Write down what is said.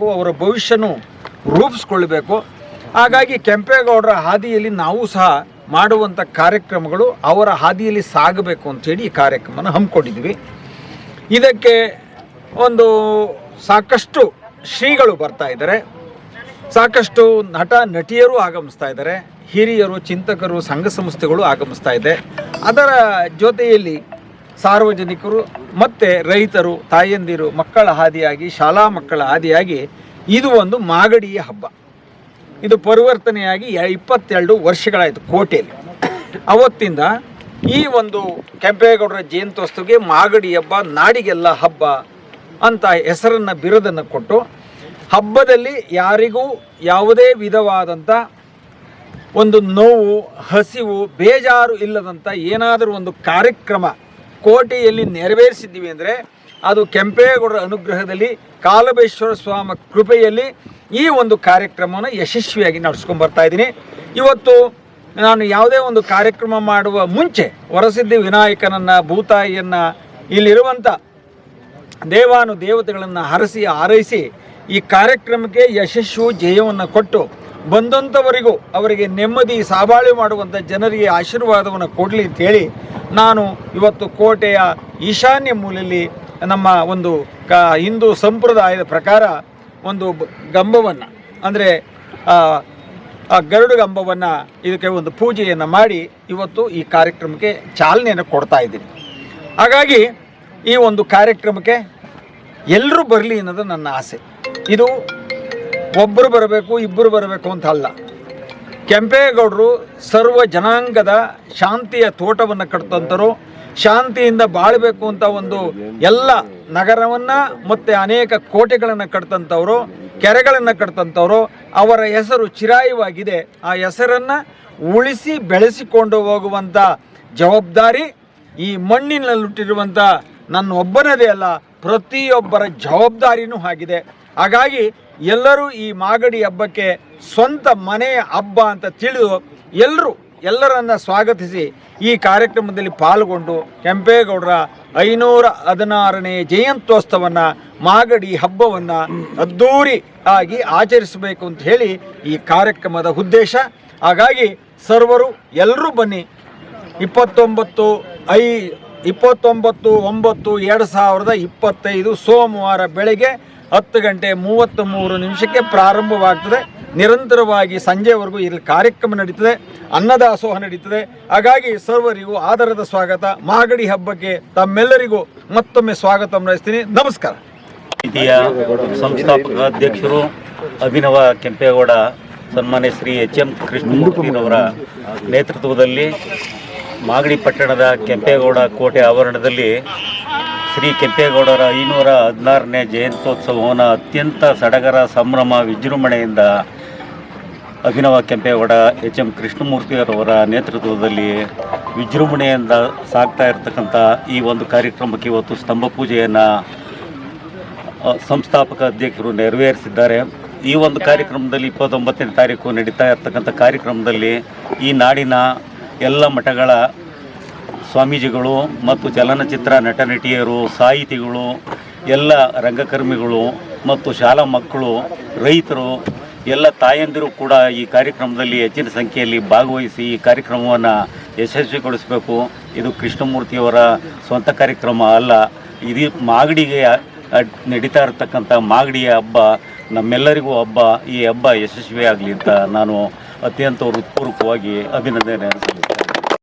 ಮಾಡಬೇಕು, ಅವರ ಭವಿಷ್ಯನೂ ರೂಪಿಸ್ಕೊಳ್ಬೇಕು. ಹಾಗಾಗಿ ಕೆಂಪೇಗೌಡರ ಹಾದಿಯಲ್ಲಿ ನಾವು ಸಹ ಮಾಡುವಂಥ ಕಾರ್ಯಕ್ರಮಗಳು ಅವರ ಹಾದಿಯಲ್ಲಿ ಸಾಗಬೇಕು ಅಂಥೇಳಿ ಈ ಕಾರ್ಯಕ್ರಮನ ಹಮ್ಮಿಕೊಂಡಿದ್ವಿ. ಇದಕ್ಕೆ ಒಂದು ಸಾಕಷ್ಟು ಶ್ರೀಗಳು ಬರ್ತಾ ಇದ್ದಾರೆ, ಸಾಕಷ್ಟು ನಟ ನಟಿಯರು ಆಗಮಿಸ್ತಾ ಇದ್ದಾರೆ, ಹಿರಿಯರು, ಚಿಂತಕರು, ಸಂಘ ಸಂಸ್ಥೆಗಳು ಆಗಮಿಸ್ತಾ ಇದೆ. ಅದರ ಜೊತೆಯಲ್ಲಿ ಸಾರ್ವಜನಿಕರು ಮತ್ತು ರೈತರು, ತಾಯಂದಿರು, ಮಕ್ಕಳ ಹಾದಿಯಾಗಿ, ಶಾಲಾ ಮಕ್ಕಳ ಹಾದಿಯಾಗಿ ಇದು ಒಂದು ಮಾಗಡಿಯ ಹಬ್ಬ. ಇದು ಪರಿವರ್ತನೆಯಾಗಿ 22 ವರ್ಷಗಳಾಯಿತು ಕೋಟೆಯಲ್ಲಿ. ಅವತ್ತಿಂದ ಈ ಒಂದು ಕೆಂಪೇಗೌಡರ ಜಯಂತ್ಯೋತ್ಸವಕ್ಕೆ ಮಾಗಡಿ ಹಬ್ಬ, ನಾಡಿಗೆಲ್ಲ ಹಬ್ಬ ಅಂತ ಹೆಸರನ್ನು, ಬಿರುದನ್ನು ಕೊಟ್ಟು ಹಬ್ಬದಲ್ಲಿ ಯಾರಿಗೂ ಯಾವುದೇ ವಿಧವಾದಂಥ ಒಂದು ನೋವು, ಹಸಿವು, ಬೇಜಾರು ಇಲ್ಲದಂಥ ಏನಾದರೂ ಒಂದು ಕಾರ್ಯಕ್ರಮ ಕೋಟೆಯಲ್ಲಿ ನೆರವೇರಿಸಿದ್ದೀವಿ ಅಂದರೆ ಅದು ಕೆಂಪೇಗೌಡರ ಅನುಗ್ರಹದಲ್ಲಿ, ಕಾಲಭೈಶ್ವರ ಸ್ವಾಮಿ ಕೃಪೆಯಲ್ಲಿ ಈ ಒಂದು ಕಾರ್ಯಕ್ರಮವನ್ನು ಯಶಸ್ವಿಯಾಗಿ ನಡೆಸ್ಕೊಂಡ್ಬರ್ತಾ ಇದ್ದೀನಿ. ಇವತ್ತು ನಾನು ಯಾವುದೇ ಒಂದು ಕಾರ್ಯಕ್ರಮ ಮಾಡುವ ಮುಂಚೆ ವರಸಿದ್ಧಿ ವಿನಾಯಕನನ್ನು, ಭೂತಾಯಿಯನ್ನು, ಇಲ್ಲಿರುವಂಥ ದೇವಾನು ದೇವತೆಗಳನ್ನು ಹರಸಿ ಹಾರೈಸಿ ಈ ಕಾರ್ಯಕ್ರಮಕ್ಕೆ ಯಶಸ್ಸು ಜಯವನ್ನು ಕೊಟ್ಟು ಬಂದಂಥವರಿಗೂ ಅವರಿಗೆ ನೆಮ್ಮದಿ ಸಾಬಾಳು ಮಾಡುವಂಥ ಜನರಿಗೆ ಆಶೀರ್ವಾದವನ್ನು ಕೊಡಲಿ ಅಂತೇಳಿ ನಾನು ಇವತ್ತು ಕೋಟೆಯ ಈಶಾನ್ಯ ಮೂಲೆಯಲ್ಲಿ ನಮ್ಮ ಒಂದು ಹಿಂದೂ ಸಂಪ್ರದಾಯದ ಪ್ರಕಾರ ಒಂದು ಗಂಬವನ್ನು, ಅಂದರೆ ಆ ಗರುಡು ಗಂಬವನ್ನು, ಇದಕ್ಕೆ ಒಂದು ಪೂಜೆಯನ್ನು ಮಾಡಿ ಇವತ್ತು ಈ ಕಾರ್ಯಕ್ರಮಕ್ಕೆ ಚಾಲನೆಯನ್ನು ಕೊಡ್ತಾ ಇದ್ದೀನಿ. ಹಾಗಾಗಿ ಈ ಒಂದು ಕಾರ್ಯಕ್ರಮಕ್ಕೆ ಎಲ್ಲರೂ ಬರಲಿ ಅನ್ನೋದು ನನ್ನ ಆಸೆ. ಇದು ಒಬ್ಬರು ಬರಬೇಕು, ಇಬ್ಬರು ಬರಬೇಕು ಅಂತ ಅಲ್ಲ. ಕೆಂಪೇಗೌಡರು ಸರ್ವ ಜನಾಂಗದ ಶಾಂತಿಯ ತೋಟವನ್ನು ಕಟ್ತಂಥರು, ಶಾಂತಿಯಿಂದ ಬಾಳಬೇಕು ಅಂತ ಒಂದು ಎಲ್ಲ ನಗರವನ್ನು ಮತ್ತು ಅನೇಕ ಕೋಟೆಗಳನ್ನು ಕಟ್ತಂಥವರು, ಕೆರೆಗಳನ್ನು ಕಟ್ತಂಥವರು. ಅವರ ಹೆಸರು ಚಿರಾಯವಾಗಿದೆ. ಆ ಹೆಸರನ್ನು ಉಳಿಸಿ ಬೆಳೆಸಿಕೊಂಡು ಹೋಗುವಂಥ ಜವಾಬ್ದಾರಿ ಈ ಮಣ್ಣಿನಲ್ಲಿಟ್ಟಿರುವಂಥ ನನ್ನ ಒಬ್ಬನದೇ ಅಲ್ಲ, ಪ್ರತಿಯೊಬ್ಬರ ಜವಾಬ್ದಾರಿನೂ ಆಗಿದೆ. ಹಾಗಾಗಿ ಎಲ್ಲರೂ ಈ ಮಾಗಡಿ ಹಬ್ಬಕ್ಕೆ ಸ್ವಂತ ಮನೆಯ ಹಬ್ಬ ಅಂತ ತಿಳಿದು ಎಲ್ಲರನ್ನ ಸ್ವಾಗತಿಸಿ ಈ ಕಾರ್ಯಕ್ರಮದಲ್ಲಿ ಪಾಲ್ಗೊಂಡು ಕೆಂಪೇಗೌಡರ 516ನೇ ಜಯಂತ್ಯೋತ್ಸವವನ್ನು, ಮಾಗಡಿ ಹಬ್ಬವನ್ನು ಅದ್ಧೂರಿ ಆಗಿ ಆಚರಿಸಬೇಕು ಅಂತ ಹೇಳಿ ಈ ಕಾರ್ಯಕ್ರಮದ ಉದ್ದೇಶ. ಹಾಗಾಗಿ ಸರ್ವರು ಎಲ್ಲರೂ ಬನ್ನಿ. 29/9/2025 ಸೋಮವಾರ ಬೆಳಗ್ಗೆ 10:33 ಪ್ರಾರಂಭವಾಗ್ತದೆ. ನಿರಂತರವಾಗಿ ಸಂಜೆವರೆಗೂ ಇಲ್ಲಿ ಕಾರ್ಯಕ್ರಮ ನಡೀತದೆ, ಅನ್ನದಾಸೋಹ ನಡೀತದೆ. ಹಾಗಾಗಿ ಸರ್ವರಿಗೂ ಆದರದ ಸ್ವಾಗತ. ಮಾಗಡಿ ಹಬ್ಬಕ್ಕೆ ತಮ್ಮೆಲ್ಲರಿಗೂ ಮತ್ತೊಮ್ಮೆ ಸ್ವಾಗತ ಬಯಸ್ತೀನಿ. ನಮಸ್ಕಾರ. ಸಂಸ್ಥಾಪಕ ಅಧ್ಯಕ್ಷರು ಅಭಿನವ ಕೆಂಪೇಗೌಡ ಸನ್ಮಾನ್ಯ ಶ್ರೀ HM ಕೃಷ್ಣಮೂರ್ತಿರವರ ನೇತೃತ್ವದಲ್ಲಿ ಮಾಗಡಿ ಪಟ್ಟಣದ ಕೆಂಪೇಗೌಡ ಕೋಟೆ ಆವರಣದಲ್ಲಿ ಶ್ರೀ ಕೆಂಪೇಗೌಡರ 516ನೇ ಜಯಂತ್ಯೋತ್ಸವವನ್ನು ಅತ್ಯಂತ ಸಡಗರ, ಸಂಭ್ರಮ, ವಿಜೃಂಭಣೆಯಿಂದ ಅಭಿನವ ಕೆಂಪೇಗೌಡ HM ಕೃಷ್ಣಮೂರ್ತಿಯವರ ನೇತೃತ್ವದಲ್ಲಿ ವಿಜೃಂಭಣೆಯಿಂದ ಸಾಗ್ತಾ ಇರತಕ್ಕಂಥ ಈ ಒಂದು ಕಾರ್ಯಕ್ರಮಕ್ಕೆ ಇವತ್ತು ಸ್ತಂಭ ಪೂಜೆಯನ್ನು ಸಂಸ್ಥಾಪಕ ಅಧ್ಯಕ್ಷರು ನೆರವೇರಿಸಿದ್ದಾರೆ. ಈ ಒಂದು ಕಾರ್ಯಕ್ರಮದಲ್ಲಿ 29ನೇ ತಾರೀಕು ನಡೀತಾ ಇರತಕ್ಕಂಥ ಕಾರ್ಯಕ್ರಮದಲ್ಲಿ ಈ ನಾಡಿನ ಎಲ್ಲ ಮಠಗಳ ಸ್ವಾಮೀಜಿಗಳು ಮತ್ತು ಚಲನಚಿತ್ರ ನಟ ನಟಿಯರು, ಸಾಹಿತಿಗಳು, ಎಲ್ಲ ರಂಗಕರ್ಮಿಗಳು ಮತ್ತು ಶಾಲಾ ಮಕ್ಕಳು, ರೈತರು, ಎಲ್ಲ ತಾಯಂದಿರು ಕೂಡ ಈ ಕಾರ್ಯಕ್ರಮದಲ್ಲಿ ಹೆಚ್ಚಿನ ಸಂಖ್ಯೆಯಲ್ಲಿ ಭಾಗವಹಿಸಿ ಈ ಕಾರ್ಯಕ್ರಮವನ್ನು ಯಶಸ್ವಿಗೊಳಿಸಬೇಕು. ಇದು ಕೃಷ್ಣಮೂರ್ತಿಯವರ ಸ್ವಂತ ಕಾರ್ಯಕ್ರಮ ಅಲ್ಲ, ಇದು ಮಾಗಡಿಗೆ ನಡೀತಾ ಇರತಕ್ಕಂಥ ಮಾಗಡಿಯ ಹಬ್ಬ ನಮ್ಮೆಲ್ಲರಿಗೂ ಹಬ್ಬ. ಈ ಹಬ್ಬ ಯಶಸ್ವಿಯಾಗಲಿ ಅಂತ ನಾನು ಅತ್ಯಂತ ಹೃತ್ಪೂರ್ವಕವಾಗಿ ಅಭಿನಂದನೆ ಸಲ್ಲಿಸ್ತೇನೆ.